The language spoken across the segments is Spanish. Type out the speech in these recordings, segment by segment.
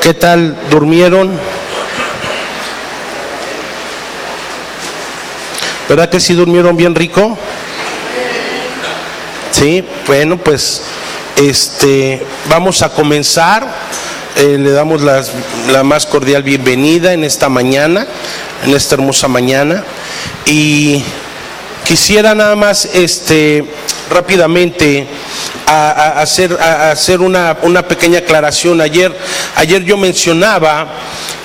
¿Qué tal? ¿Durmieron? ¿Verdad que sí durmieron bien rico? Sí, bueno, pues vamos a comenzar. Le damos la más cordial bienvenida en esta mañana, en esta hermosa mañana. Y quisiera nada más rápidamente hacer una pequeña aclaración. Ayer yo mencionaba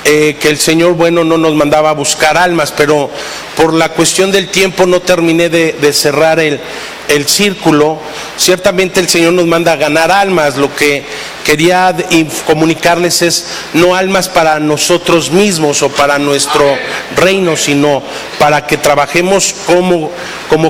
que el Señor, bueno, no nos mandaba a buscar almas, pero por la cuestión del tiempo no terminé de cerrar el círculo. Ciertamente el Señor nos manda a ganar almas. Lo que quería comunicarles es no almas para nosotros mismos o para nuestro reino, sino para que trabajemos como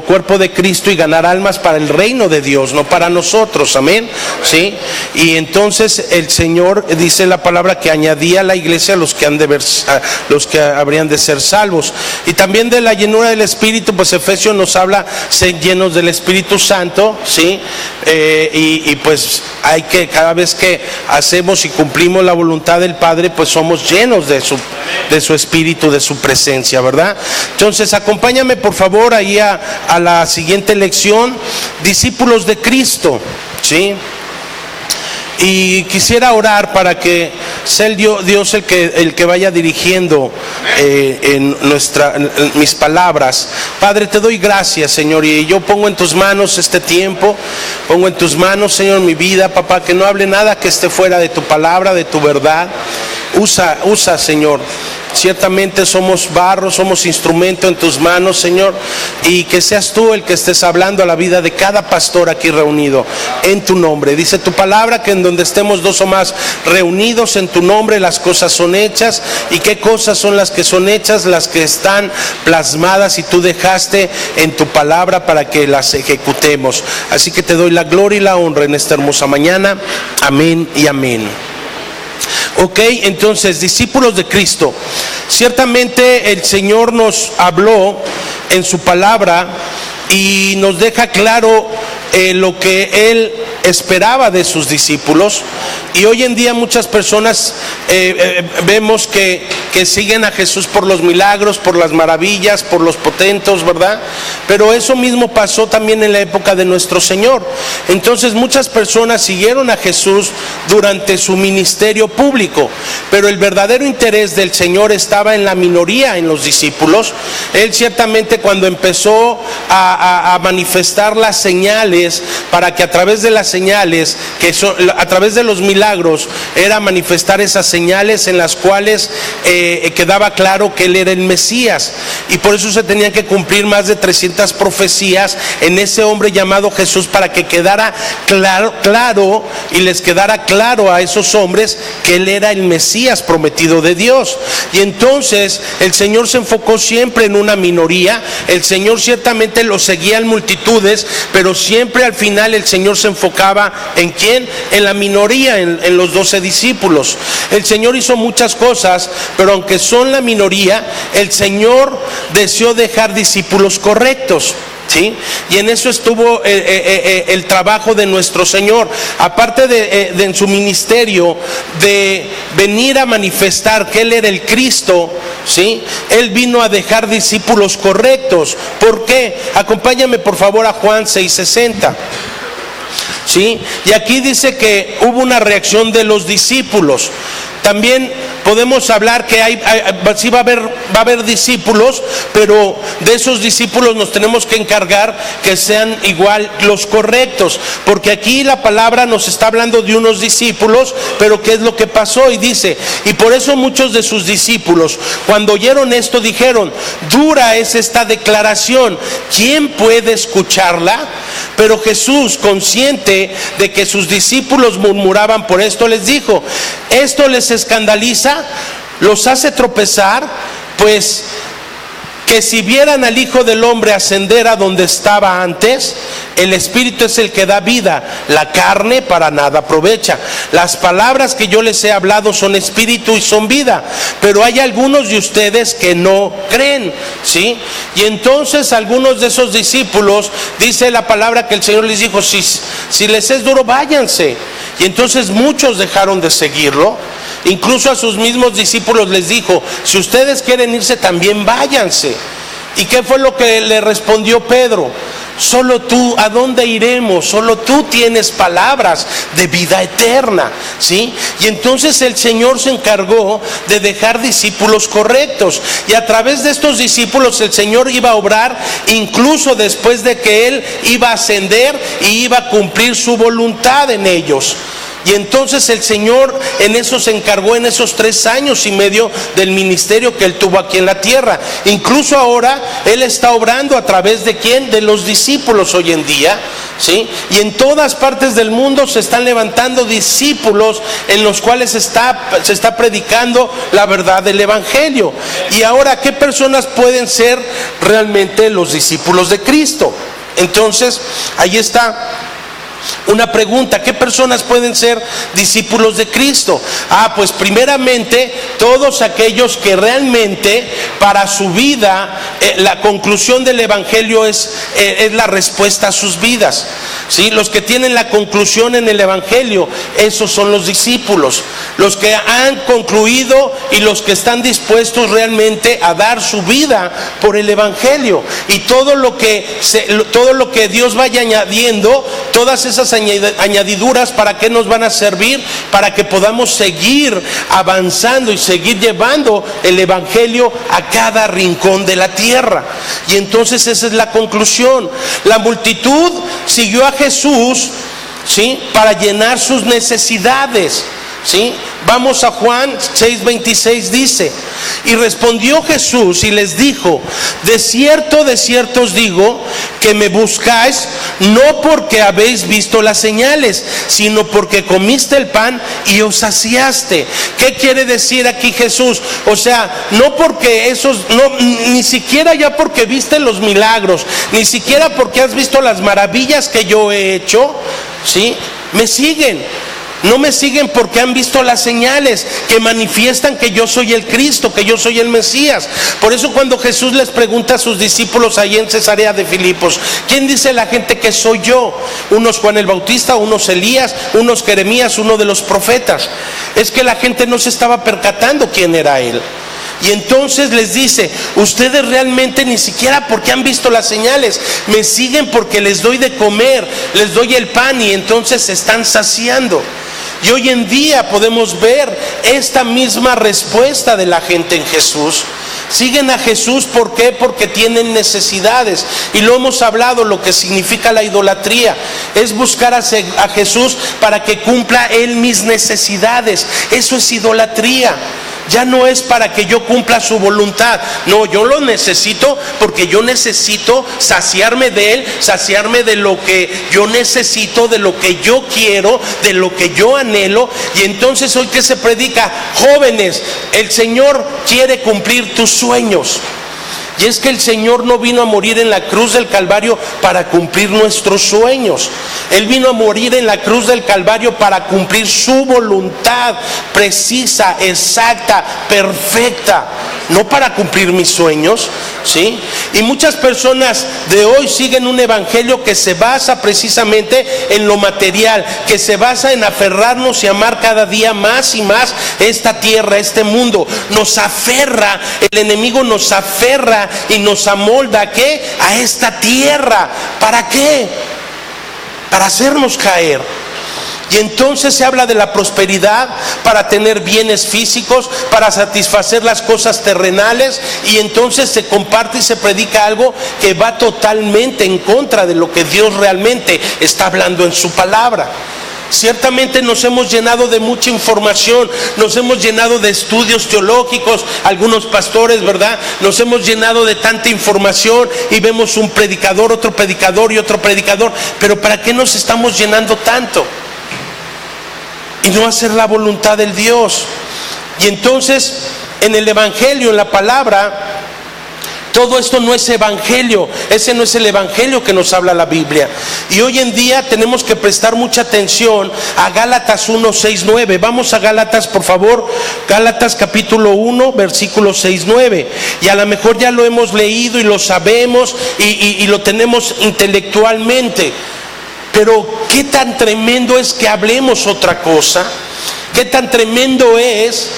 cuerpo de Cristo y ganar almas para el reino de Dios, no para nosotros, amén, ¿sí? Y entonces el Señor dice la palabra que añadía a la iglesia a los que habrían de ser salvos. Y también de la llenura del Espíritu, pues Efesios nos habla, ser llenos del Espíritu Santo, ¿sí? Y pues hay que, cada vez que hacemos y cumplimos la voluntad del Padre, pues somos llenos de su Espíritu, de su presencia, ¿verdad? Entonces acompáñame por favor ahí a la siguiente lección, discípulos de Cristo, ¿sí? Y quisiera orar para que sea el Dios el que vaya dirigiendo mis palabras. Padre, te doy gracias, Señor, y yo pongo en tus manos este tiempo, pongo en tus manos, Señor, mi vida, papá, que no hable nada que esté fuera de tu palabra, de tu verdad. Usa, Señor. Ciertamente somos barro, somos instrumento en tus manos, Señor, y que seas tú el que estés hablando a la vida de cada pastor aquí reunido en tu nombre. Dice tu palabra que en donde estemos dos o más reunidos en tu nombre, las cosas son hechas. ¿Y qué cosas son las que son hechas? Las que están plasmadas y tú dejaste en tu palabra para que las ejecutemos. Así que te doy la gloria y la honra en esta hermosa mañana. Amén y amén. Ok, entonces, discípulos de Cristo. Ciertamente el Señor nos habló en su palabra y nos deja claro lo que Él esperaba de sus discípulos. Y hoy en día muchas personas vemos que siguen a Jesús por los milagros, por las maravillas, por los potentos, ¿verdad? Pero eso mismo pasó también en la época de nuestro Señor. Entonces muchas personas siguieron a Jesús durante su ministerio público, pero el verdadero interés del Señor estaba en la minoría, en los discípulos. Él ciertamente cuando empezó a manifestar las señales, para que a través de las señales, a través de los milagros, era manifestar esas señales en las cuales quedaba claro que Él era el Mesías. Y por eso se tenían que cumplir más de 300 profecías en ese hombre llamado Jesús, para que quedara claro y les quedara claro a esos hombres que Él era el Mesías prometido de Dios. Y entonces el Señor se enfocó siempre en una minoría. El Señor ciertamente lo seguía en multitudes, pero siempre al final el Señor se enfocaba ¿en quién? En la minoría, en los 12 discípulos. El Señor hizo muchas cosas, pero aunque son la minoría, el Señor deseó dejar discípulos correctos, ¿sí? Y en eso estuvo el trabajo de nuestro Señor. Aparte de en su ministerio de venir a manifestar que Él era el Cristo, ¿sí? Él vino a dejar discípulos correctos. ¿Por qué? Acompáñame por favor a Juan 6:60. ¿Sí? Y aquí dice que hubo una reacción de los discípulos. También podemos hablar que sí va a haber discípulos, pero de esos discípulos nos tenemos que encargar que sean igual los correctos, porque aquí la palabra nos está hablando de unos discípulos, pero ¿qué es lo que pasó? Y dice, y por eso muchos de sus discípulos, cuando oyeron esto, dijeron, dura es esta declaración, ¿quién puede escucharla? Pero Jesús, consciente de que sus discípulos murmuraban por esto, les dijo, ¿esto les escandaliza? ¿Los hace tropezar? Pues que si vieran al Hijo del Hombre ascender a donde estaba antes, el Espíritu es el que da vida, la carne para nada aprovecha. Las palabras que yo les he hablado son espíritu y son vida, pero hay algunos de ustedes que no creen, ¿sí? Y entonces algunos de esos discípulos, dice la palabra que el Señor les dijo, si les es duro, váyanse. Y entonces muchos dejaron de seguirlo. Incluso a sus mismos discípulos les dijo: si ustedes quieren irse, también váyanse. ¿Y qué fue lo que le respondió Pedro? Solo tú, ¿a dónde iremos? Solo tú tienes palabras de vida eterna, ¿sí? Y entonces el Señor se encargó de dejar discípulos correctos, y a través de estos discípulos el Señor iba a obrar incluso después de que Él iba a ascender y iba a cumplir su voluntad en ellos. Y entonces el Señor en eso se encargó en esos 3 años y medio del ministerio que Él tuvo aquí en la tierra. Incluso ahora Él está obrando a través de ¿quién? De los discípulos hoy en día, ¿sí? Y en todas partes del mundo se están levantando discípulos en los cuales se está predicando la verdad del Evangelio. Y ahora, ¿qué personas pueden ser realmente los discípulos de Cristo? Entonces, ahí está una pregunta: ¿qué personas pueden ser discípulos de Cristo? Pues primeramente todos aquellos que realmente para su vida la conclusión del Evangelio es la respuesta a sus vidas, ¿sí? Los que tienen la conclusión en el Evangelio, esos son los discípulos, los que han concluido y los que están dispuestos realmente a dar su vida por el Evangelio. Y todo lo que Dios vaya añadiendo, todas esas añadiduras, ¿para qué nos van a servir? Para que podamos seguir avanzando y seguir llevando el Evangelio a cada rincón de la tierra. Y entonces esa es la conclusión. La multitud siguió a Jesús, ¿sí?, para llenar sus necesidades, ¿sí? Vamos a Juan 6:26, dice: y respondió Jesús y les dijo: de cierto os digo, que me buscáis no porque habéis visto las señales, sino porque comiste el pan y os saciaste. ¿Qué quiere decir aquí Jesús? O sea, no porque ni siquiera ya porque viste los milagros, ni siquiera porque has visto las maravillas que yo he hecho, ¿sí?, me siguen. No me siguen porque han visto las señales que manifiestan que yo soy el Cristo, que yo soy el Mesías. Por eso cuando Jesús les pregunta a sus discípulos ahí en Cesarea de Filipos: ¿quién dice la gente que soy yo? Unos Juan el Bautista, unos Elías, unos Jeremías, uno de los profetas. Es que la gente no se estaba percatando quién era Él. Y entonces les dice: ustedes realmente ni siquiera porque han visto las señales, me siguen porque les doy de comer, les doy el pan, y entonces se están saciando. Y hoy en día podemos ver esta misma respuesta de la gente en Jesús. Siguen a Jesús, ¿por qué? Porque tienen necesidades. Y lo hemos hablado, lo que significa la idolatría es buscar a Jesús para que cumpla Él mis necesidades. Eso es idolatría. Ya no es para que yo cumpla su voluntad. No, yo lo necesito porque yo necesito saciarme de Él, saciarme de lo que yo necesito, de lo que yo quiero, de lo que yo anhelo. Y entonces hoy que se predica: jóvenes, el Señor quiere cumplir tus sueños. Y es que el Señor no vino a morir en la cruz del Calvario para cumplir nuestros sueños. Él vino a morir en la cruz del Calvario para cumplir su voluntad precisa, exacta, perfecta. No para cumplir mis sueños, ¿sí? Y muchas personas de hoy siguen un evangelio que se basa precisamente en lo material, que se basa en aferrarnos y amar cada día más y más esta tierra, este mundo. Nos aferra, el enemigo nos aferra y nos amolda ¿a qué? A esta tierra. ¿Para qué? Para hacernos caer. Y entonces se habla de la prosperidad para tener bienes físicos, para satisfacer las cosas terrenales, y entonces se comparte y se predica algo que va totalmente en contra de lo que Dios realmente está hablando en su palabra. Ciertamente nos hemos llenado de mucha información, nos hemos llenado de estudios teológicos, algunos pastores, ¿verdad? Nos hemos llenado de tanta información y vemos un predicador, otro predicador y otro predicador, pero ¿para qué nos estamos llenando tanto? Y no hacer la voluntad del Dios. Y entonces en el evangelio, en la palabra, todo esto no es evangelio. Ese no es el evangelio que nos habla la Biblia. Y hoy en día tenemos que prestar mucha atención a Gálatas 1, 6, 9. Vamos a Gálatas, por favor. Gálatas capítulo 1, versículo 6, 9. Y a lo mejor ya lo hemos leído y lo sabemos y lo tenemos intelectualmente. Pero qué tan tremendo es que hablemos otra cosa, qué tan tremendo es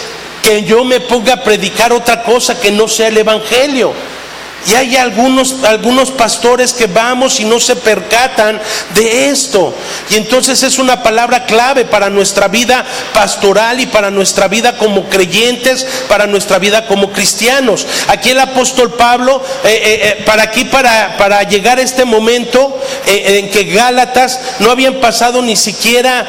que yo me ponga a predicar otra cosa que no sea el evangelio. Y hay algunos pastores que vamos y no se percatan de esto. Y entonces es una palabra clave para nuestra vida pastoral y para nuestra vida como creyentes, para nuestra vida como cristianos. Aquí el apóstol Pablo, para llegar a este momento en que Gálatas no habían pasado ni siquiera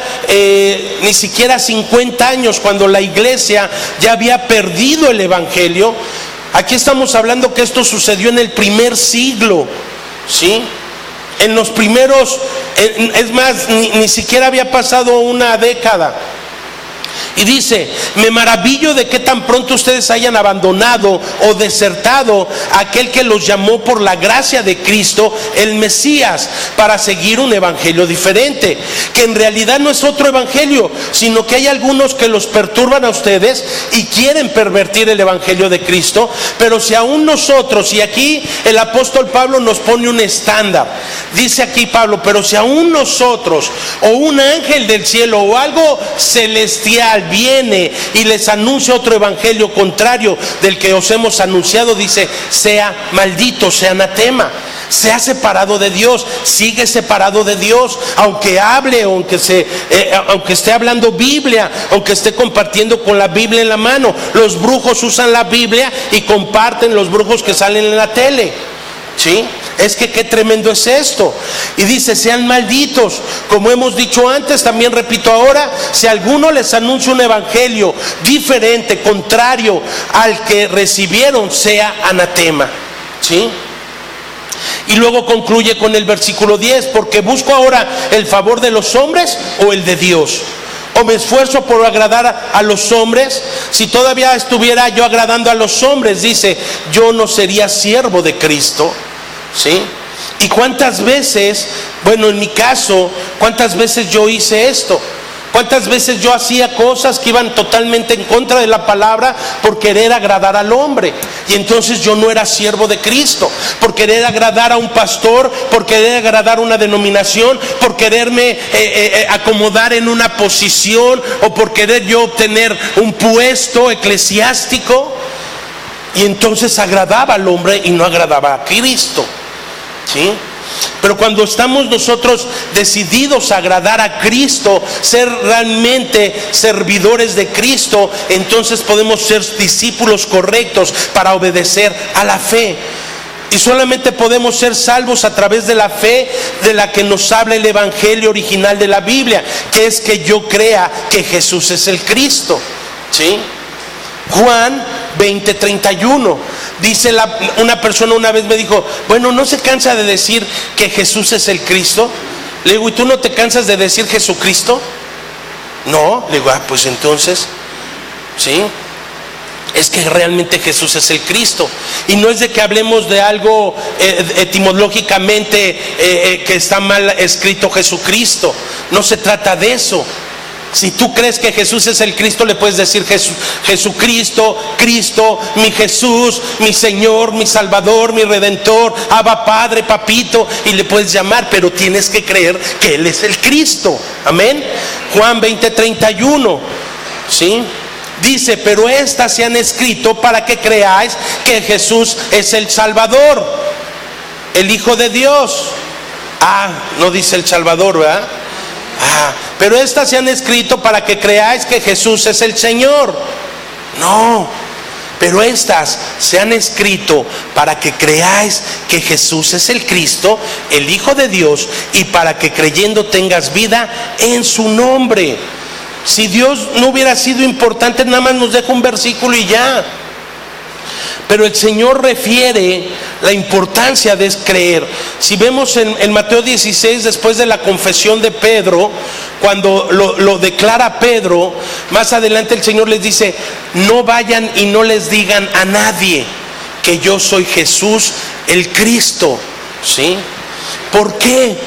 50 años cuando la iglesia ya había perdido el evangelio. Aquí estamos hablando que esto sucedió en el primer siglo, ¿sí? En los primeros, es más, ni siquiera había pasado una década. Y dice: me maravillo de que tan pronto ustedes hayan abandonado o desertado a aquel que los llamó por la gracia de Cristo, el Mesías, para seguir un evangelio diferente, que en realidad no es otro evangelio, sino que hay algunos que los perturban a ustedes y quieren pervertir el evangelio de Cristo. Pero si aún nosotros, y aquí el apóstol Pablo nos pone un estándar, dice aquí Pablo: pero si aún nosotros o un ángel del cielo o algo celestial viene y les anuncia otro evangelio contrario del que os hemos anunciado, dice: sea maldito, sea anatema, sea separado de Dios, sigue separado de Dios, aunque hable, aunque esté hablando Biblia, aunque esté compartiendo con la Biblia en la mano. Los brujos usan la Biblia y comparten los brujos que salen en la tele, ¿sí? Es que qué tremendo es esto. Y dice: sean malditos. Como hemos dicho antes, también repito ahora: si alguno les anuncia un evangelio diferente, contrario al que recibieron, sea anatema, ¿sí? Y luego concluye con el versículo 10: porque busco ahora el favor de los hombres o el de Dios. ¿O me esfuerzo por agradar a los hombres? Si todavía estuviera yo agradando a los hombres, dice, yo no sería siervo de Cristo, ¿sí? ¿Y cuántas veces, bueno, en mi caso, cuántas veces yo hice esto? ¿Cuántas veces yo hacía cosas que iban totalmente en contra de la palabra por querer agradar al hombre? Y entonces yo no era siervo de Cristo, por querer agradar a un pastor, por querer agradar a una denominación, por quererme acomodar en una posición, o por querer yo obtener un puesto eclesiástico. Y entonces agradaba al hombre y no agradaba a Cristo, ¿sí? Pero cuando estamos nosotros decididos a agradar a Cristo, ser realmente servidores de Cristo, entonces podemos ser discípulos correctos para obedecer a la fe. Y solamente podemos ser salvos a través de la fe de la que nos habla el evangelio original de la Biblia, que es que yo crea que Jesús es el Cristo, ¿sí? Juan 20:31 dice, una persona una vez me dijo: bueno, ¿no se cansa de decir que Jesús es el Cristo? Le digo: ¿y tú no te cansas de decir Jesucristo? No. Le digo: pues entonces, ¿sí? Es que realmente Jesús es el Cristo. Y no es de que hablemos de algo etimológicamente que está mal escrito Jesucristo. No se trata de eso. Si tú crees que Jesús es el Cristo, le puedes decir Jesucristo, Cristo, mi Jesús, mi Señor, mi Salvador, mi Redentor, Abba Padre, Papito, y le puedes llamar, pero tienes que creer que Él es el Cristo. Amén. Juan 20:31, ¿sí? Dice: pero estas se han escrito para que creáis que Jesús es el Salvador, el Hijo de Dios. No dice el Salvador, ¿verdad? Pero estas se han escrito para que creáis que Jesús es el Señor. No, pero estas se han escrito para que creáis que Jesús es el Cristo, el Hijo de Dios, y para que creyendo tengas vida en su nombre. Si Dios no hubiera sido importante, nada más nos deja un versículo y ya. Pero el Señor refiere la importancia de creer. Si vemos en Mateo 16, después de la confesión de Pedro, cuando lo declara Pedro, más adelante el Señor les dice: no vayan y no les digan a nadie que yo soy Jesús el Cristo, ¿sí? ¿Por qué?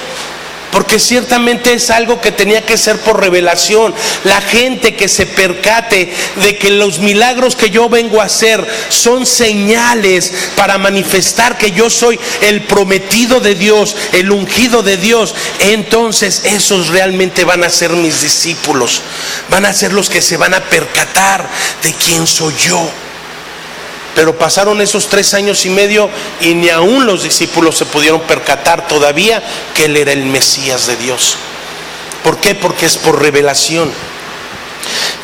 porque ciertamente es algo que tenía que ser por revelación. La gente que se percate de que los milagros que yo vengo a hacer son señales para manifestar que yo soy el prometido de Dios, el ungido de Dios, entonces esos realmente van a ser mis discípulos, van a ser los que se van a percatar de quién soy yo. Pero pasaron esos 3 años y medio y ni aún los discípulos se pudieron percatar todavía que Él era el Mesías de Dios. ¿Por qué? Porque es por revelación.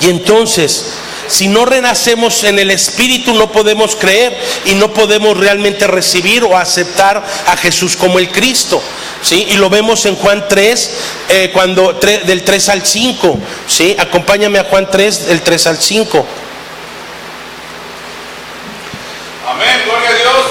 Y entonces, si no renacemos en el Espíritu, no podemos creer y no podemos realmente recibir o aceptar a Jesús como el Cristo, ¿sí? Y lo vemos en Juan 3, del 3 al 5, ¿sí? Acompáñame a Juan 3, del 3 al 5. Amén, gloria a Dios.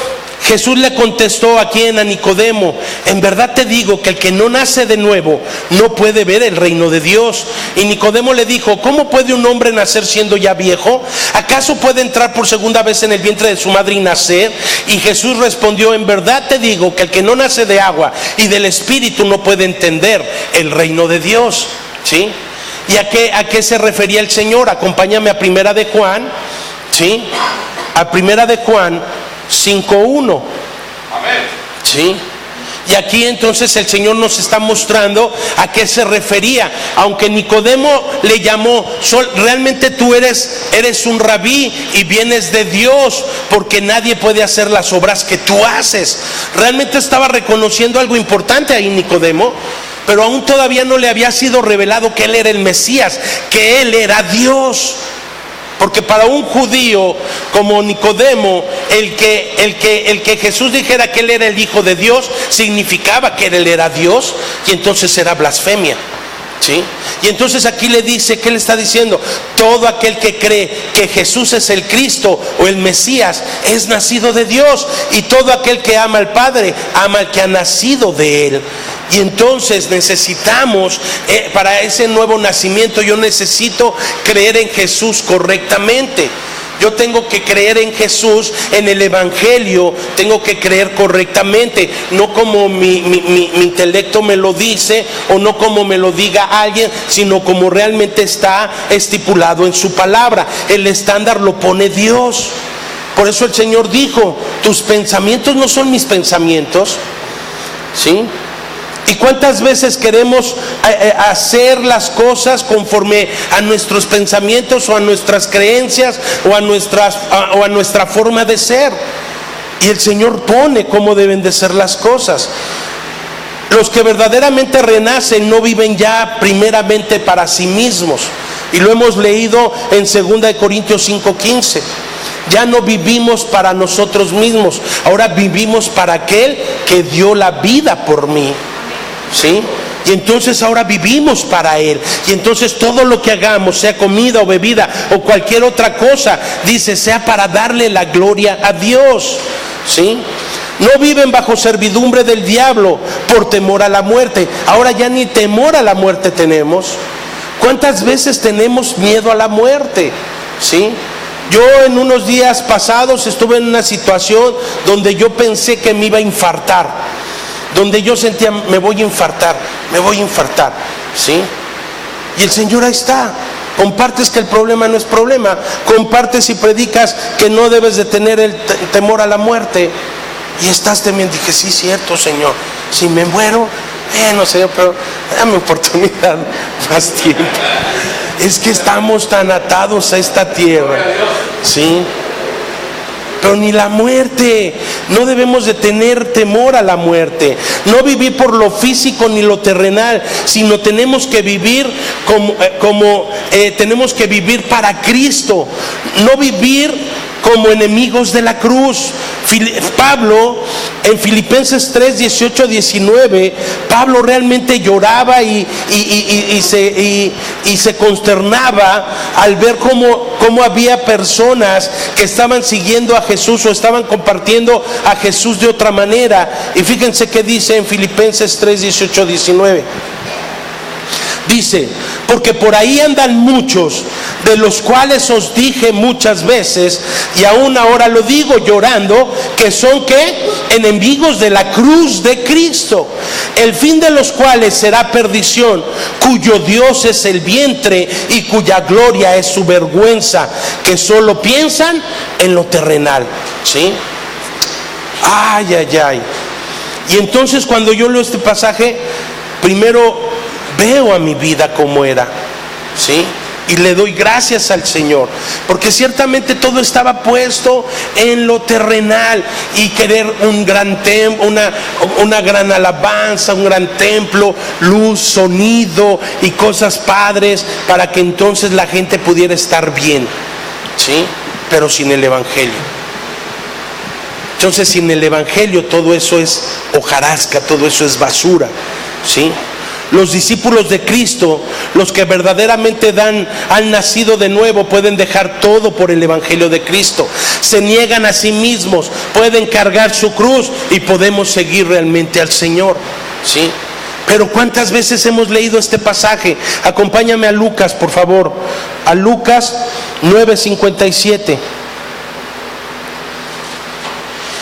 Jesús le contestó a quien, a Nicodemo: en verdad te digo que el que no nace de nuevo no puede ver el reino de Dios. Y Nicodemo le dijo: ¿cómo puede un hombre nacer siendo ya viejo? ¿Acaso puede entrar por segunda vez en el vientre de su madre y nacer? Y Jesús respondió: en verdad te digo que el que no nace de agua y del Espíritu no puede entender el reino de Dios. ¿Sí? ¿Y a qué se refería el Señor? Acompáñame a Primera de Juan, ¿sí? A Primera de Juan 5:1. Amén. ¿Sí? Y aquí entonces el Señor nos está mostrando a qué se refería. Aunque Nicodemo le llamó: realmente tú eres un rabí y vienes de Dios, porque nadie puede hacer las obras que tú haces. Realmente estaba reconociendo algo importante ahí Nicodemo, pero aún todavía no le había sido revelado que Él era el Mesías, que Él era Dios. Porque para un judío como Nicodemo, el que Jesús dijera que Él era el Hijo de Dios, significaba que Él era Dios, y entonces era blasfemia. ¿Sí? Y entonces aquí le dice, ¿qué le está diciendo? Todo aquel que cree que Jesús es el Cristo o el Mesías es nacido de Dios, y todo aquel que ama al Padre ama al que ha nacido de Él. Y entonces necesitamos, para ese nuevo nacimiento, yo necesito creer en Jesús correctamente. Yo tengo que creer en Jesús, en el Evangelio, tengo que creer correctamente, no como mi intelecto me lo dice, o no como me lo diga alguien, sino como realmente está estipulado en su palabra. El estándar lo pone Dios. Por eso el Señor dijo: tus pensamientos no son mis pensamientos. ¿Sí? ¿Y cuántas veces queremos hacer las cosas conforme a nuestros pensamientos o a nuestras creencias o a nuestra forma de ser? Y el Señor pone cómo deben de ser las cosas. Los que verdaderamente renacen no viven ya primeramente para sí mismos. Y lo hemos leído en 2 Corintios 5:15. Ya no vivimos para nosotros mismos, ahora vivimos para aquel que dio la vida por mí. ¿Sí? Y entonces ahora vivimos para Él. Y entonces todo lo que hagamos, sea comida o bebida o cualquier otra cosa, dice, sea para darle la gloria a Dios. ¿Sí? No viven bajo servidumbre del diablo por temor a la muerte. Ahora ya ni temor a la muerte tenemos. ¿Cuántas veces tenemos miedo a la muerte? ¿Sí? Yo en unos días pasados estuve en una situación donde yo pensé que me iba a infartar, donde yo sentía: me voy a infartar, ¿sí? Y el Señor ahí está. Compartes que el problema no es problema, compartes y predicas que no debes de tener el temor a la muerte, y estás temiendo. Dije: sí, cierto, Señor, si me muero, no sé, pero dame oportunidad, más tiempo. Es que estamos tan atados a esta tierra, ¿sí? Pero ni la muerte, no debemos de tener temor a la muerte, no vivir por lo físico ni lo terrenal, sino tenemos que vivir tenemos que vivir para Cristo, no vivir como enemigos de la cruz. Pablo en Filipenses 3, 18, 19, Pablo realmente lloraba y se consternaba al ver cómo había personas que estaban siguiendo a Jesús o estaban compartiendo a Jesús de otra manera. Y fíjense qué dice en Filipenses 3, 18, 19. Dice, porque por ahí andan muchos, de los cuales os dije muchas veces, y aún ahora lo digo llorando, que son ¿qué? Enemigos de la cruz de Cristo, el fin de los cuales será perdición, cuyo Dios es el vientre y cuya gloria es su vergüenza, que solo piensan en lo terrenal. ¿Sí? Ay, ay, ay. Y entonces cuando yo leo este pasaje, primero veo a mi vida como era, ¿sí? Y le doy gracias al Señor, porque ciertamente todo estaba puesto en lo terrenal, y querer un gran templo, una gran alabanza, un gran templo, luz, sonido y cosas padres, para que entonces la gente pudiera estar bien, ¿sí? Pero sin el Evangelio. Entonces sin el Evangelio todo eso es hojarasca, todo eso es basura, ¿sí? Los discípulos de Cristo, los que verdaderamente han nacido de nuevo, pueden dejar todo por el Evangelio de Cristo. Se niegan a sí mismos, pueden cargar su cruz y podemos seguir realmente al Señor, ¿sí? Pero ¿cuántas veces hemos leído este pasaje? Acompáñame a Lucas, por favor, a Lucas 9:57.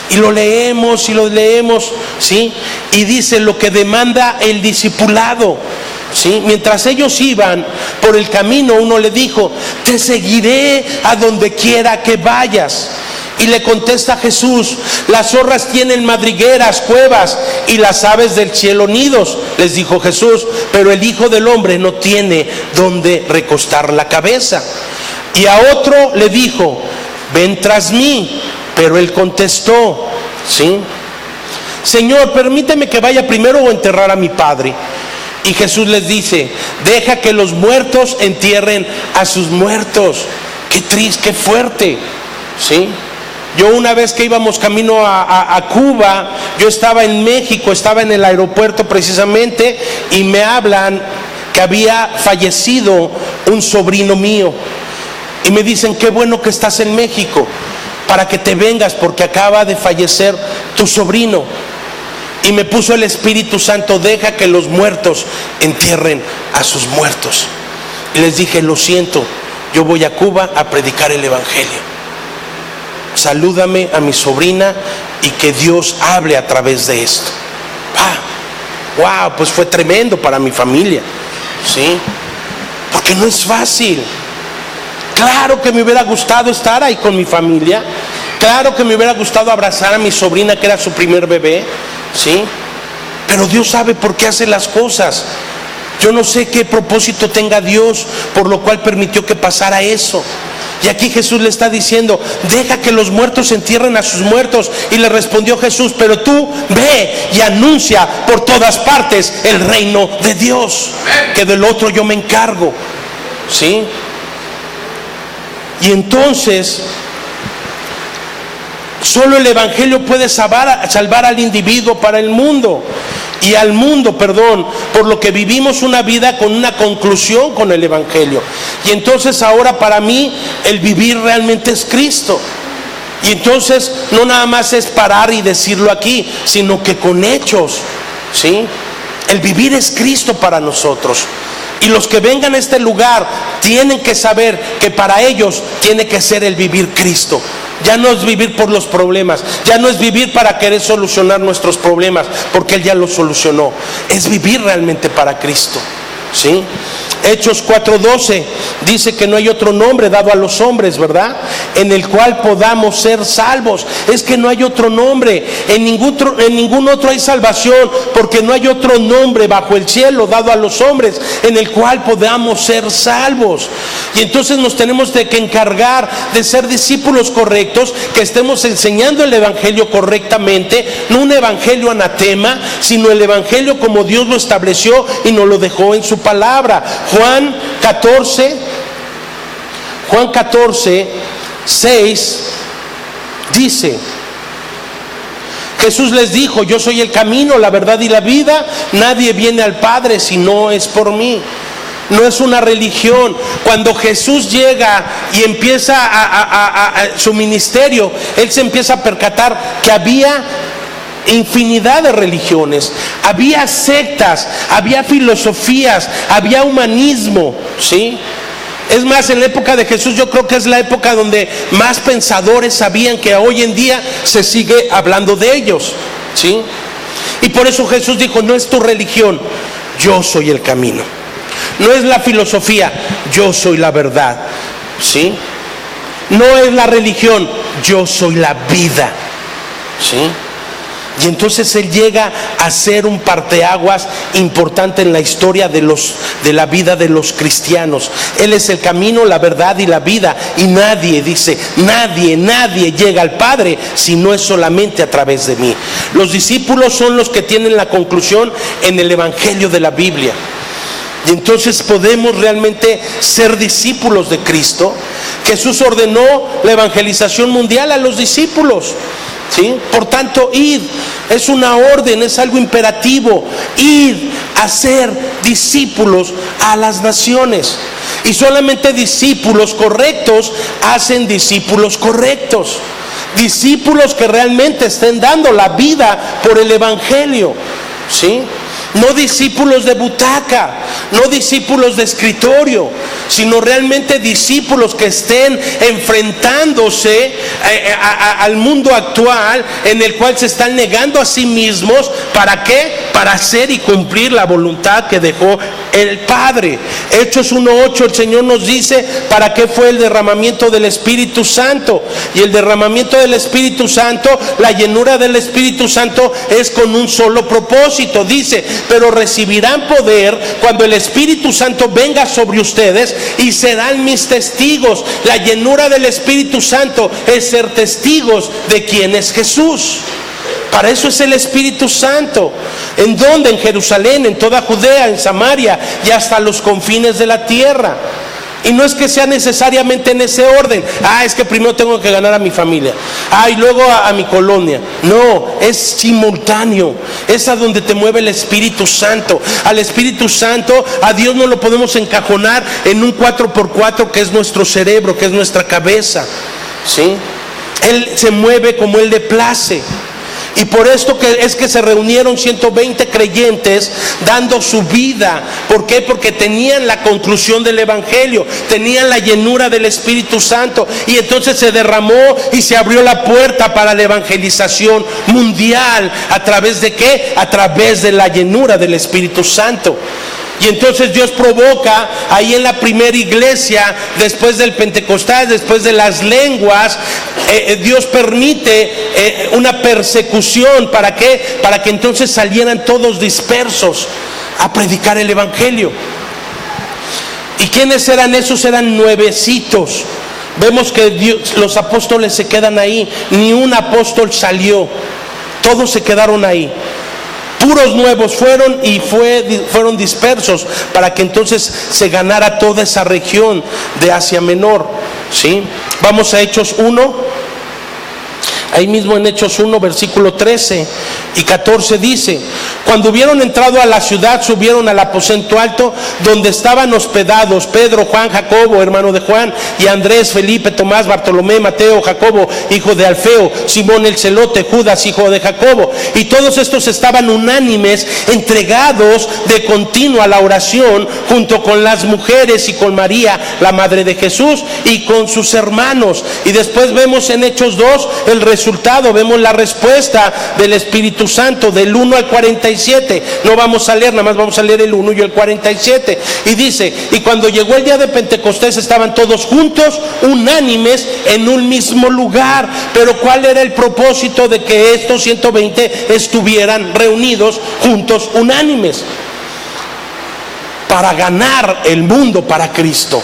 Y lo leemos, ¿sí? Y dice lo que demanda el discipulado, ¿sí? Mientras ellos iban por el camino, uno le dijo: te seguiré a donde quiera que vayas. Y le contesta Jesús: las zorras tienen madrigueras, cuevas, y las aves del cielo nidos. Les dijo Jesús: pero el Hijo del Hombre no tiene donde recostar la cabeza. Y a otro le dijo: ven tras mí. Pero él contestó, ¿sí? Señor, permíteme que vaya primero o enterrar a mi padre. Y Jesús les dice: deja que los muertos entierren a sus muertos. Qué triste, qué fuerte, ¿sí? Yo una vez que íbamos camino a Cuba, yo estaba en México, estaba en el aeropuerto precisamente, y me hablan que había fallecido un sobrino mío. Y me dicen: qué bueno que estás en México, para que te vengas, porque acaba de fallecer tu sobrino. Y me puso el Espíritu Santo: deja que los muertos entierren a sus muertos. Y les dije: lo siento, yo voy a Cuba a predicar el Evangelio. Salúdame a mi sobrina y que Dios hable a través de esto. Wow, pues fue tremendo para mi familia, ¿sí? Porque no es fácil. Claro que me hubiera gustado estar ahí con mi familia. Claro que me hubiera gustado abrazar a mi sobrina, que era su primer bebé, ¿sí? Pero Dios sabe por qué hace las cosas. Yo no sé qué propósito tenga Dios, por lo cual permitió que pasara eso. Y aquí Jesús le está diciendo: deja que los muertos entierren a sus muertos. Y le respondió Jesús: pero tú ve y anuncia por todas partes el reino de Dios, que del otro yo me encargo, ¿sí? Y entonces solo el Evangelio puede salvar al individuo para el mundo, y al mundo, por lo que vivimos una vida con una conclusión con el Evangelio. Y entonces ahora para mí el vivir realmente es Cristo. Y entonces no nada más es parar y decirlo aquí, sino que con hechos, ¿sí? El vivir es Cristo para nosotros. Y los que vengan a este lugar tienen que saber que para ellos tiene que ser el vivir Cristo. Ya no es vivir por los problemas, ya no es vivir para querer solucionar nuestros problemas, porque Él ya los solucionó. Es vivir realmente para Cristo, ¿sí? Hechos 4:12 dice que no hay otro nombre dado a los hombres, ¿verdad?, en el cual podamos ser salvos. Es que no hay otro nombre, en ningún otro hay salvación, porque no hay otro nombre bajo el cielo dado a los hombres en el cual podamos ser salvos. Y entonces nos tenemos que encargar de ser discípulos correctos, que estemos enseñando el Evangelio correctamente, no un evangelio anatema, sino el Evangelio como Dios lo estableció y nos lo dejó en su palabra. Juan 14:6 dice: Jesús les dijo: yo soy el camino, la verdad y la vida, nadie viene al Padre si no es por mí. No es una religión. Cuando Jesús llega y empieza su ministerio, Él se empieza a percatar que había infinidad de religiones, había sectas, había filosofías, había humanismo, ¿sí? Es más, en la época de Jesús yo creo que es la época donde más pensadores sabían, que hoy en día se sigue hablando de ellos, ¿sí? Y por eso Jesús dijo: no es tu religión, yo soy el camino. No es la filosofía, yo soy la verdad, ¿sí? No es la religión, yo soy la vida, ¿sí? Y entonces Él llega a ser un parteaguas importante en la historia de la vida de los cristianos. Él es el camino, la verdad y la vida. Y nadie, dice, nadie llega al Padre si no es solamente a través de mí. Los discípulos son los que tienen la conclusión en el Evangelio de la Biblia. Y entonces podemos realmente ser discípulos de Cristo. Jesús ordenó la evangelización mundial a los discípulos, ¿sí? Por tanto, id, es una orden, es algo imperativo. Id a ser discípulos a las naciones. Y solamente discípulos correctos hacen discípulos correctos. Discípulos que realmente estén dando la vida por el Evangelio, ¿sí? No discípulos de butaca, no discípulos de escritorio, sino realmente discípulos que estén enfrentándose al mundo actual, en el cual se están negando a sí mismos. ¿Para qué? Para hacer y cumplir la voluntad que dejó el Padre. Hechos 1:8, el Señor nos dice para qué fue el derramamiento del Espíritu Santo. Y el derramamiento del Espíritu Santo, la llenura del Espíritu Santo, es con un solo propósito. Dice: pero recibirán poder cuando el Espíritu Santo venga sobre ustedes, y serán mis testigos. La llenura del Espíritu Santo es ser testigos de quién es Jesús. Para eso es el Espíritu Santo. ¿En dónde? En Jerusalén, en toda Judea, en Samaria y hasta los confines de la tierra. Y no es que sea necesariamente en ese orden. Es que primero tengo que ganar a mi familia. Y luego a mi colonia. No, es simultáneo. Es a donde te mueve el Espíritu Santo. Al Espíritu Santo, a Dios no lo podemos encajonar en un 4x4 que es nuestro cerebro, que es nuestra cabeza, ¿sí? Él se mueve como Él le place. Y por esto es que se reunieron 120 creyentes dando su vida. ¿Por qué? Porque tenían la conclusión del Evangelio, tenían la llenura del Espíritu Santo. Y entonces se derramó y se abrió la puerta para la evangelización mundial. ¿A través de qué? A través de la llenura del Espíritu Santo. Y entonces Dios provoca ahí en la primera iglesia, después del Pentecostés, después de las lenguas, Dios permite una persecución. ¿Para qué? Para que entonces salieran todos dispersos a predicar el Evangelio. ¿Y quiénes eran esos? Eran nuevecitos. Vemos que los apóstoles se quedan ahí. Ni un apóstol salió, todos se quedaron ahí. Puros nuevos fueron y fueron dispersos para que entonces se ganara toda esa región de Asia Menor, ¿sí? Vamos a Hechos 1. Ahí mismo en Hechos 1, versículo 13 y 14 dice: cuando hubieron entrado a la ciudad, subieron al aposento alto donde estaban hospedados Pedro, Juan, Jacobo, hermano de Juan, y Andrés, Felipe, Tomás, Bartolomé, Mateo, Jacobo, hijo de Alfeo, Simón el celote, Judas, hijo de Jacobo. Y todos estos estaban unánimes, entregados de continuo a la oración, junto con las mujeres y con María, la madre de Jesús, y con sus hermanos. Y después vemos en Hechos 2 el resultado, vemos la respuesta del Espíritu Santo del 1 al 47. No vamos a leer, nada más vamos a leer el 1 y el 47. Y dice: y cuando llegó el día de Pentecostés, estaban todos juntos, unánimes, en un mismo lugar. Pero ¿cuál era el propósito de que estos 120 estuvieran reunidos juntos, unánimes? Para ganar el mundo para Cristo.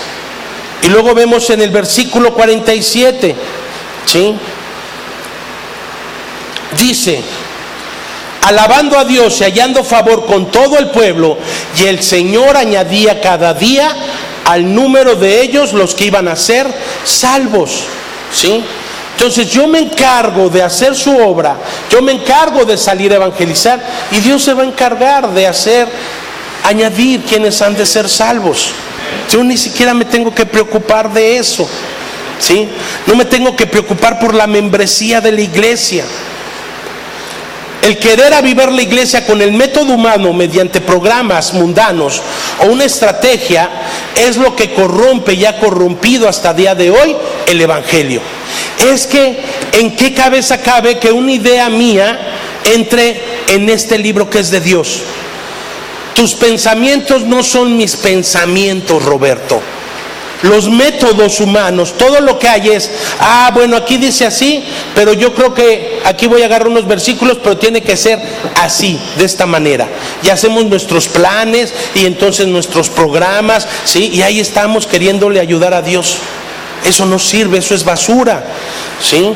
Y luego vemos en el versículo 47, ¿sí? Dice: alabando a Dios y hallando favor con todo el pueblo, y el Señor añadía cada día al número de ellos los que iban a ser salvos, ¿sí? Entonces yo me encargo de hacer su obra, yo me encargo de salir a evangelizar, y Dios se va a encargar de añadir quienes han de ser salvos. Yo ni siquiera me tengo que preocupar de eso, ¿sí? No me tengo que preocupar por la membresía de la iglesia. El querer avivar la iglesia con el método humano mediante programas mundanos o una estrategia es lo que corrompe y ha corrompido hasta el día de hoy el evangelio. Es que ¿en qué cabeza cabe que una idea mía entre en este libro que es de Dios? Tus pensamientos no son mis pensamientos, Roberto. Los métodos humanos, todo lo que hay es, bueno, aquí dice así, pero yo creo que aquí voy a agarrar unos versículos, pero tiene que ser así, de esta manera. Y hacemos nuestros planes y entonces nuestros programas, ¿sí? Y ahí estamos queriéndole ayudar a Dios. Eso no sirve, eso es basura, ¿sí?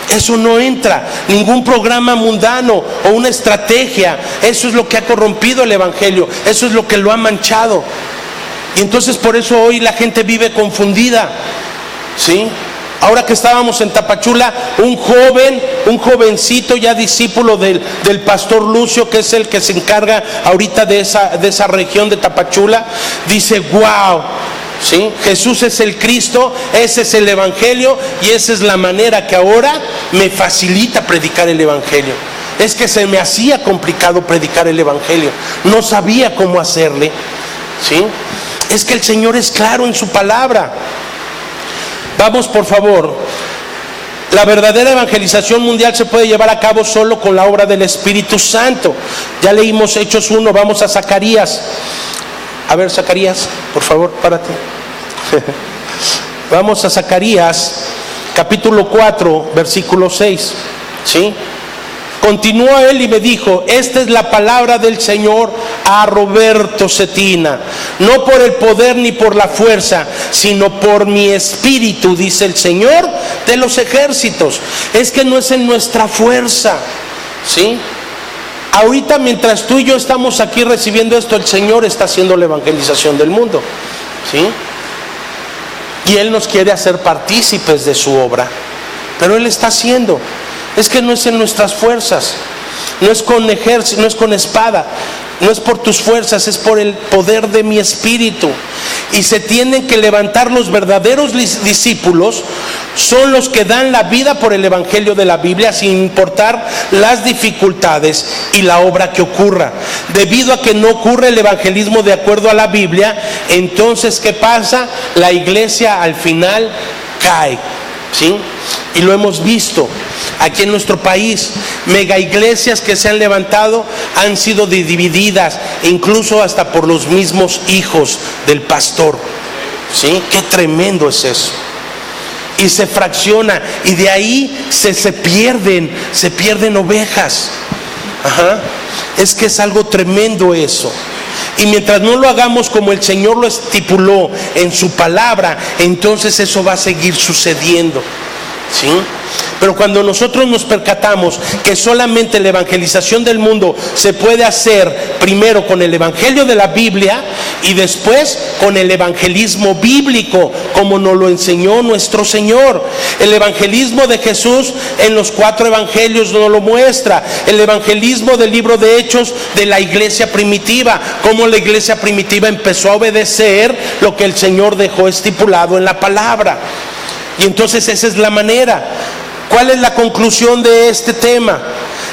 Eso no entra, ningún programa mundano o una estrategia. Eso es lo que ha corrompido el evangelio, eso es lo que lo ha manchado. Y entonces por eso hoy la gente vive confundida, ¿sí? Ahora que estábamos en Tapachula, un jovencito ya discípulo del pastor Lucio, que es el que se encarga ahorita de esa región de Tapachula, dice, wow, ¿sí? Jesús es el Cristo, ese es el evangelio y esa es la manera que ahora me facilita predicar el evangelio. Es que se me hacía complicado predicar el evangelio, no sabía cómo hacerle, ¿sí? Es que el Señor es claro en su palabra. Vamos, por favor. La verdadera evangelización mundial se puede llevar a cabo solo con la obra del Espíritu Santo. Ya leímos Hechos 1, vamos a Zacarías. A ver, Zacarías, por favor, párate. Vamos a Zacarías, capítulo 4, versículo 6. ¿Sí? Continuó él y me dijo, esta es la palabra del Señor a Roberto Cetina, no por el poder ni por la fuerza, sino por mi espíritu, dice el Señor de los ejércitos. Es que no es en nuestra fuerza, ¿sí? Ahorita mientras tú y yo estamos aquí recibiendo esto, el Señor está haciendo la evangelización del mundo, ¿sí? Y Él nos quiere hacer partícipes de su obra, pero Él está haciendo. Es que no es en nuestras fuerzas, no es con ejército, no es con espada, no es por tus fuerzas, es por el poder de mi espíritu. Y se tienen que levantar los verdaderos discípulos, son los que dan la vida por el evangelio de la Biblia sin importar las dificultades y la obra que ocurra. Debido a que no ocurre el evangelismo de acuerdo a la Biblia, entonces ¿qué pasa? La iglesia al final cae, ¿sí? Y lo hemos visto aquí en nuestro país. Mega iglesias que se han levantado han sido divididas, incluso hasta por los mismos hijos del pastor, ¿sí? Qué tremendo es eso. Y se fracciona y de ahí se pierden ovejas. Ajá. Es que es algo tremendo eso. Y mientras no lo hagamos como el Señor lo estipuló en su palabra, entonces eso va a seguir sucediendo, ¿sí? Pero cuando nosotros nos percatamos que solamente la evangelización del mundo se puede hacer primero con el evangelio de la Biblia y después con el evangelismo bíblico, como nos lo enseñó nuestro Señor. El evangelismo de Jesús en los 4 evangelios nos lo muestra. El evangelismo del libro de Hechos de la iglesia primitiva, cómo la iglesia primitiva empezó a obedecer lo que el Señor dejó estipulado en la palabra. Y entonces esa es la manera. ¿Cuál es la conclusión de este tema?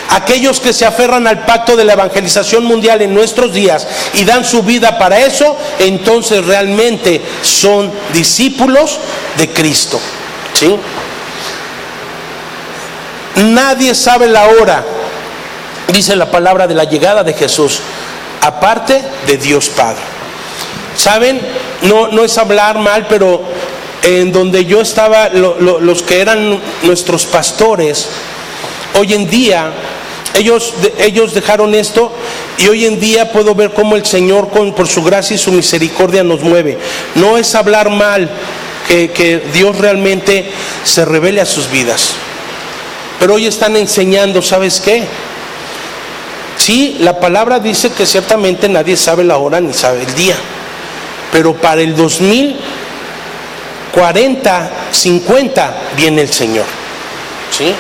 Aquellos que se aferran al pacto de la evangelización mundial en nuestros días y dan su vida para eso, entonces realmente son discípulos de Cristo, ¿sí? Nadie sabe la hora, dice la palabra, de la llegada de Jesús, aparte de Dios Padre. ¿Saben? No es hablar mal, pero en donde yo estaba, los que eran nuestros pastores, hoy en día, ellos dejaron esto y hoy en día puedo ver cómo el Señor por su gracia y su misericordia nos mueve. No es hablar mal, que Dios realmente se revele a sus vidas. Pero hoy están enseñando, ¿sabes qué? Sí, la palabra dice que ciertamente nadie sabe la hora ni sabe el día, pero para el 2040, 50 viene el Señor, ¿sí?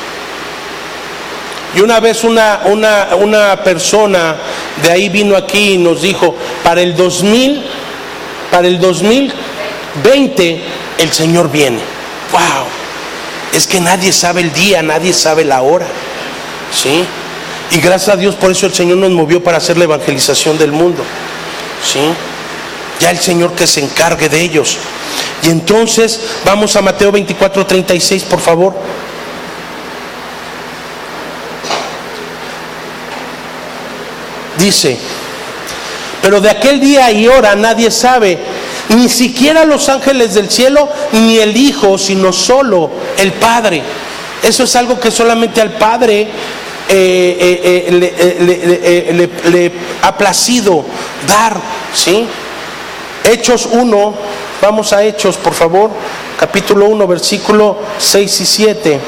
Y una vez una persona de ahí vino aquí y nos dijo, para el 2020 el Señor viene. ¡Wow! Es que nadie sabe el día, nadie sabe la hora, ¿sí? Y gracias a Dios por eso el Señor nos movió para hacer la evangelización del mundo, ¿sí? Ya el Señor que se encargue de ellos. Y entonces vamos a Mateo 24:36, por favor. Dice: pero de aquel día y hora nadie sabe, ni siquiera los ángeles del cielo, ni el Hijo, sino solo el Padre. Eso es algo que solamente al Padre le ha placido dar, ¿sí? Hechos 1, vamos a Hechos, por favor, capítulo 1, versículo 6 y 7.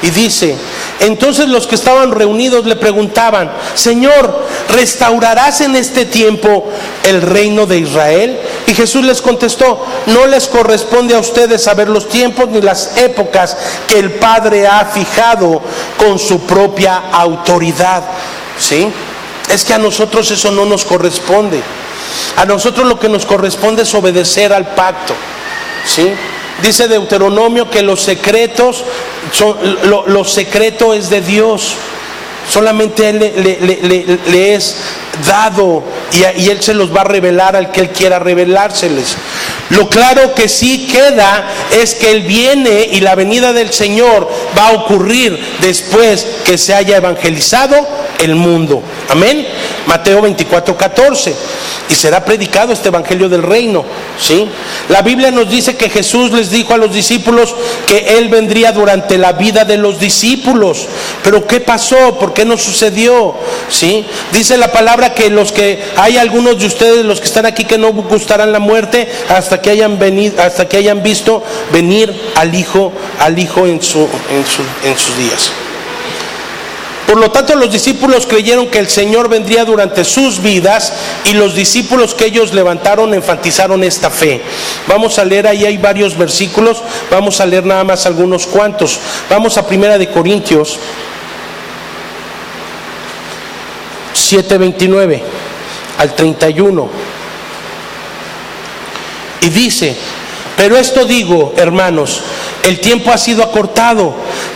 Y dice: entonces los que estaban reunidos le preguntaban: Señor, ¿restaurarás en este tiempo el reino de Israel? Y Jesús les contestó: no les corresponde a ustedes saber los tiempos ni las épocas que el Padre ha fijado con su propia autoridad. ¿Sí? Es que a nosotros eso no nos corresponde. A nosotros lo que nos corresponde es obedecer al pacto, ¿sí? Dice Deuteronomio que lo secreto es de Dios. Solamente Él le es dado y Él se los va a revelar al que Él quiera revelárseles. Lo claro que sí queda es que Él viene y la venida del Señor va a ocurrir después que se haya evangelizado el mundo. Amén. Mateo 24:14. Y será predicado este evangelio del reino, ¿sí? La Biblia nos dice que Jesús les dijo a los discípulos que Él vendría durante la vida de los discípulos. Pero ¿qué pasó? ¿Por qué no sucedió? ¿Sí? Dice la palabra que hay algunos de ustedes, los que están aquí, que no gustarán la muerte hasta que hayan visto venir al Hijo en sus días. Por lo tanto, los discípulos creyeron que el Señor vendría durante sus vidas, y los discípulos que ellos levantaron enfatizaron esta fe. Vamos a leer, ahí hay varios versículos, vamos a leer nada más algunos cuantos. Vamos a 1 de Corintios 7:29 al 31. Y dice: pero esto digo, hermanos, el tiempo ha sido acortado,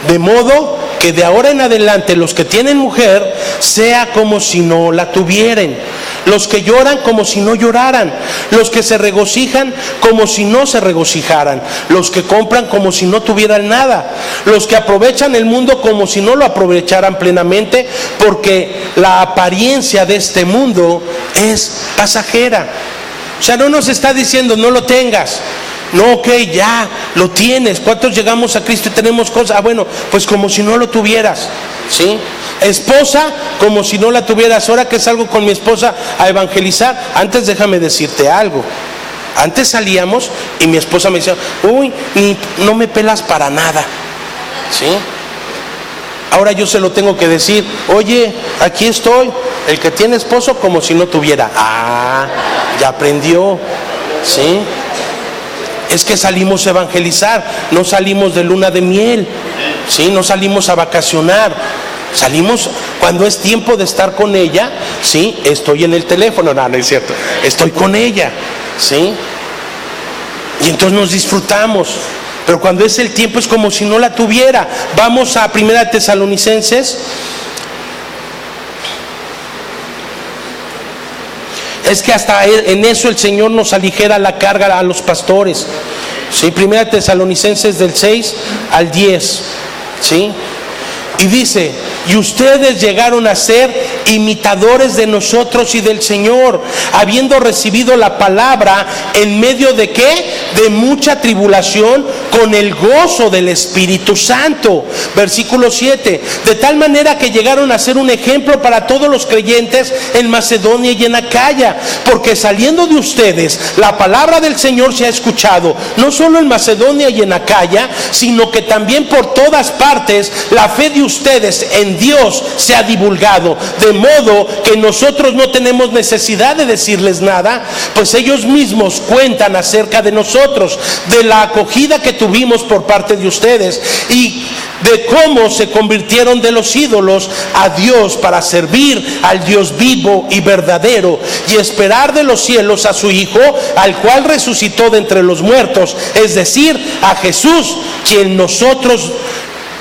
de modo que de ahora en adelante los que tienen mujer sea como si no la tuvieran, los que lloran como si no lloraran, los que se regocijan como si no se regocijaran, los que compran como si no tuvieran nada, los que aprovechan el mundo como si no lo aprovecharan plenamente, porque la apariencia de este mundo es pasajera. O sea, no nos está diciendo no lo tengas. No, ok, ya lo tienes. ¿Cuántos llegamos a Cristo y tenemos cosas? Bueno, pues como si no lo tuvieras, ¿sí? Esposa, como si no la tuvieras. Ahora que salgo con mi esposa a evangelizar, antes déjame decirte algo. Antes salíamos y mi esposa me decía: uy, no me pelas para nada, ¿sí? Ahora yo se lo tengo que decir: oye, aquí estoy, el que tiene esposo como si no tuviera. Ah, ya aprendió, ¿sí? Es que salimos a evangelizar, no salimos de luna de miel, ¿sí? No salimos a vacacionar, salimos cuando es tiempo de estar con ella, ¿sí? Estoy en el teléfono, no es cierto, estoy con ella, ¿sí? Y entonces nos disfrutamos, pero cuando es el tiempo es como si no la tuviera. Vamos a 1 Tesalonicenses. Es que hasta en eso el Señor nos aligera la carga a los pastores, ¿sí? 1 Tesalonicenses del 6 al 10, ¿sí? Y dice: y ustedes llegaron a ser imitadores de nosotros y del Señor, habiendo recibido la palabra en medio de ¿qué? De mucha tribulación, con el gozo del Espíritu Santo. Versículo 7: de tal manera que llegaron a ser un ejemplo para todos los creyentes en Macedonia y en Acaya, porque saliendo de ustedes la palabra del Señor se ha escuchado, no solo en Macedonia y en Acaya, sino que también por todas partes la fe de ustedes en Dios se ha divulgado, de modo que nosotros no tenemos necesidad de decirles nada, pues ellos mismos cuentan acerca de nosotros, de la acogida que tuvimos por parte de ustedes y de cómo se convirtieron de los ídolos a Dios para servir al Dios vivo y verdadero y esperar de los cielos a su Hijo, al cual resucitó de entre los muertos, es decir, a Jesús, quien nosotros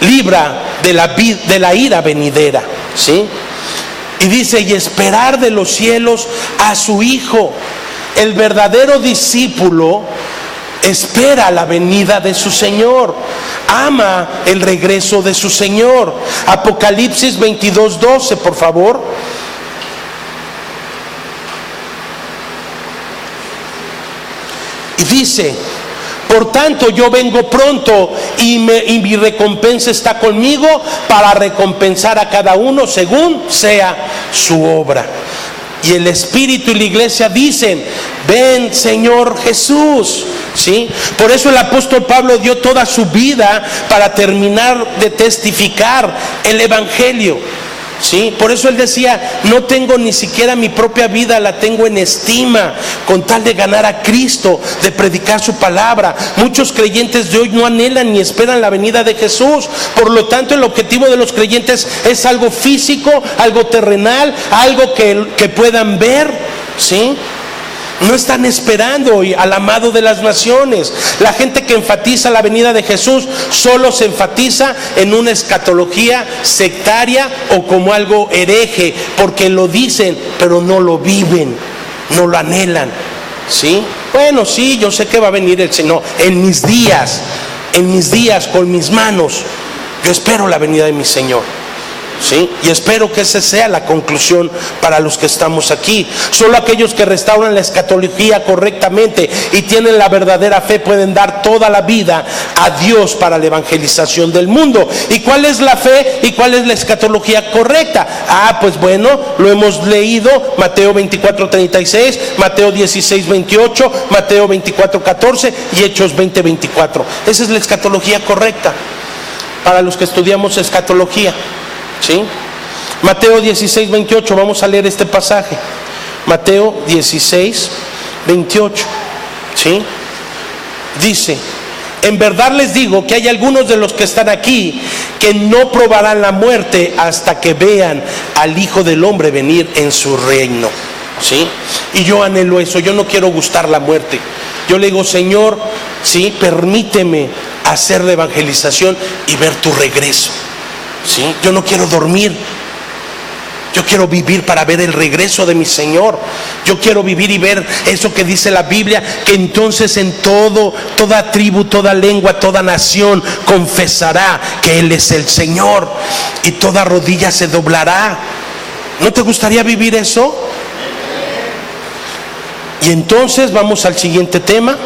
libra de la ira venidera. ¿sí? Y dice, y esperar de los cielos a su Hijo. El verdadero discípulo espera la venida de su Señor, ama el regreso de su Señor. Apocalipsis 22:12, por favor. Y dice, por tanto yo vengo pronto y mi recompensa está conmigo para recompensar a cada uno según sea su obra. Y el Espíritu y la iglesia dicen, ven Señor Jesús, ¿sí? Por eso el apóstol Pablo dio toda su vida para terminar de testificar el Evangelio, ¿sí? Por eso él decía, no tengo ni siquiera mi propia vida, la tengo en estima, con tal de ganar a Cristo, de predicar su palabra. Muchos creyentes de hoy no anhelan ni esperan la venida de Jesús. Por lo tanto, el objetivo de los creyentes es algo físico, algo terrenal, algo que puedan ver, ¿sí? No están esperando al amado de las naciones. La gente que enfatiza la venida de Jesús solo se enfatiza en una escatología sectaria o como algo hereje, porque lo dicen pero no lo viven, no lo anhelan, ¿sí? Bueno, sí, yo sé que va a venir el Señor. En mis días, con mis manos, yo espero la venida de mi Señor, ¿sí? Y espero que esa sea la conclusión para los que estamos aquí. Solo aquellos que restauran la escatología correctamente y tienen la verdadera fe pueden dar toda la vida a Dios para la evangelización del mundo. ¿Y cuál es la fe y cuál es la escatología correcta? Pues bueno, lo hemos leído: Mateo 24:36, Mateo 16:28, Mateo 24:14 y Hechos 20:24. Esa es la escatología correcta para los que estudiamos escatología, ¿sí? Mateo 16:28, vamos a leer este pasaje. Mateo 16:28, ¿sí? Dice, en verdad les digo que hay algunos de los que están aquí que no probarán la muerte hasta que vean al Hijo del Hombre venir en su reino, ¿sí? Y yo anhelo eso, yo no quiero gustar la muerte. Yo le digo, Señor, ¿sí?, permíteme hacer la evangelización y ver tu regreso, ¿sí? Yo no quiero dormir, yo quiero vivir para ver el regreso de mi Señor. Yo quiero vivir y ver eso que dice la Biblia, que entonces en toda tribu, toda lengua, toda nación confesará que Él es el Señor y toda rodilla se doblará. ¿No te gustaría vivir eso? Y entonces vamos al siguiente tema.